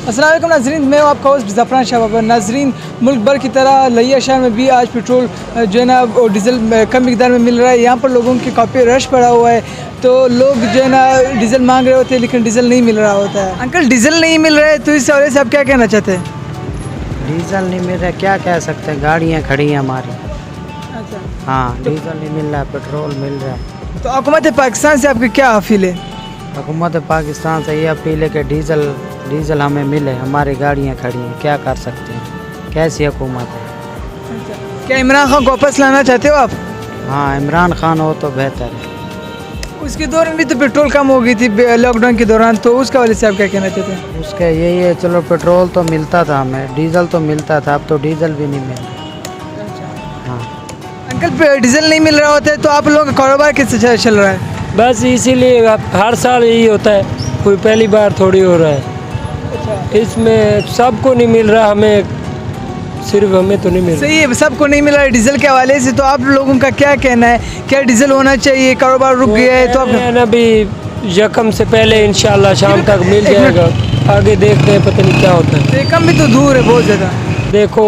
अस्सलाम वालेकुम नाज़रीन, मैं हूं आपका होस्ट ज़फ़रान शाह बाबर। नाज़रीन, मुल्क भर की तरह लिया शहर में भी आज पेट्रोल जो है ना वो डीज़ल कम मिकदार में मिल रहा है। यहाँ पर लोगों की काफ़ी रश पड़ा हुआ है, तो लोग जो है ना डीज़ल मांग रहे होते हैं लेकिन डीज़ल नहीं मिल रहा होता है। अंकल, डीज़ल नहीं मिल रहा है तो इस हवाले से आप क्या कहना चाहते हैं? डीजल नहीं मिल रहा, क्या कह सकते हैं, गाड़ियाँ खड़ी हैं हमारी। अच्छा, हाँ, डीजल नहीं मिल रहा, पेट्रोल मिल रहा है। तो हुकूमत पाकिस्तान से आपकी क्या अपील है? हुकूमत पाकिस्तान से ये अपील है कि डीजल हमें मिले, हमारी गाड़ियाँ खड़ी हैं, क्या कर सकते हैं, कैसी हुकूमत है। क्या इमरान खान को वापस लाना चाहते हो आप? हाँ, इमरान खान हो तो बेहतर है। उसके दौरान भी तो पेट्रोल कम हो गई थी लॉकडाउन के दौरान, तो उसका वजह से आप क्या कहना चाहते हैं? उसका यही है, चलो पेट्रोल तो मिलता था हमें, डीजल तो मिलता था, अब तो डीजल भी नहीं मिल रहा। हाँ, अंकल, डीजल नहीं मिल रहा होता है तो आप लोगों का कारोबार कैसे चल रहा है? बस इसीलिए हर साल यही होता है, कोई पहली बार थोड़ी हो रहा है। इसमें सबको नहीं मिल रहा, हमें सिर्फ हमें तो नहीं मिल रहा। सही है, सबको नहीं मिला है डीजल के हवाले से। तो आप लोगों का क्या कहना है, क्या डीजल होना चाहिए? कारोबार रुक गया है तो आप अभी यकम से पहले इंशाल्लाह शाम तक मिल जाएगा, आगे देखते हैं, पता नहीं क्या होता है। कम भी तो दूर है बहुत ज़्यादा। देखो,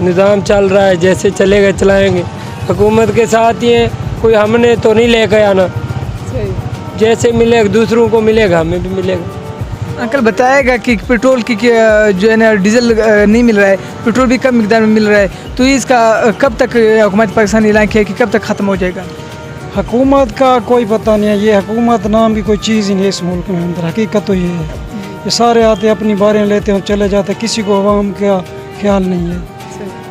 निज़ाम चल रहा है, जैसे चलेगा चलाएंगे। हुकूमत के साथ ये कोई हमने तो नहीं लेकर आना, जैसे मिलेगा दूसरों को मिलेगा, हमें भी मिलेगा। अंकल, बताएगा कि पेट्रोल की जो है ना डीजल नहीं मिल रहा है, पेट्रोल भी कम मिकदार में मिल रहा है, तो इसका कब तक हुकूमत पाकिस्तान ऐलान किया कि कब तक ख़त्म हो जाएगा? हुकूमत का कोई पता नहीं है, ये हुकूमत नाम की कोई चीज़ ही नहीं है इस मुल्क में अंदर। हकीकत तो ये है, ये सारे आते अपनी बारें लेते हैं चले जाते, किसी को अवाम का ख्याल नहीं है।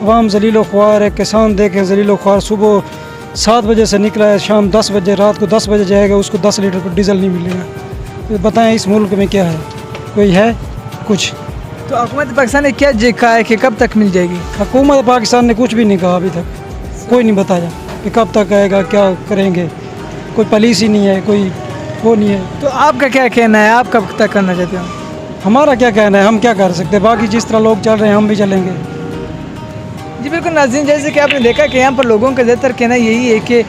अवाम जलीलो ख्वार है, किसान देखें जलीलो ख्वार, सुबह 7 बजे से निकला है, शाम 10 बजे, रात को 10 बजे जाएगा, उसको 10 लीटर पर डीजल नहीं मिलेगा। तो बताएं इस मुल्क में क्या है, कोई है कुछ? तो हुकूमत पाकिस्तान ने क्या कहा है कि कब तक मिल जाएगी? हुकूमत पाकिस्तान ने कुछ भी नहीं कहा अभी तक, कोई नहीं बताया कि कब तक आएगा, क्या करेंगे, कोई पॉलिसी नहीं है, कोई वो नहीं है। तो आपका क्या कहना है, आप कब तक करना चाहते हो? हमारा क्या कहना है, हम क्या कर सकते हैं, बाकी जिस तरह लोग चल रहे हैं हम भी चलेंगे। जी बिल्कुल नाज़रीन, जैसे कि आपने देखा कि यहाँ पर लोगों का ज़्यादातर कहना यही है कि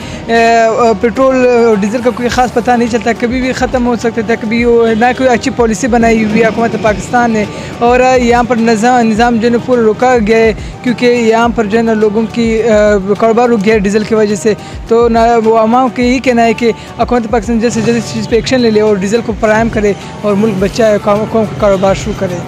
पेट्रोल और डीज़ल का कोई ख़ास पता नहीं चलता, कभी भी ख़त्म हो सकता था, कभी ना कोई अच्छी पॉलिसी बनाई हुई है हुकूमत पाकिस्तान ने, और यहाँ पर निज़ाम जो है पूरा रुका गया है क्योंकि यहाँ पर जो है ना लोगों की कारोबार रुक गया है डीज़ल की वजह से। तो ना वो आवाम का यही कहना है कि हुकूमत पाकिस्तान जैसे जल्द इस चीज़ पर एक्शन ले ले और डीज़ल को फराहम करे और मुल्क बचाए, कौम का कारोबार शुरू करे।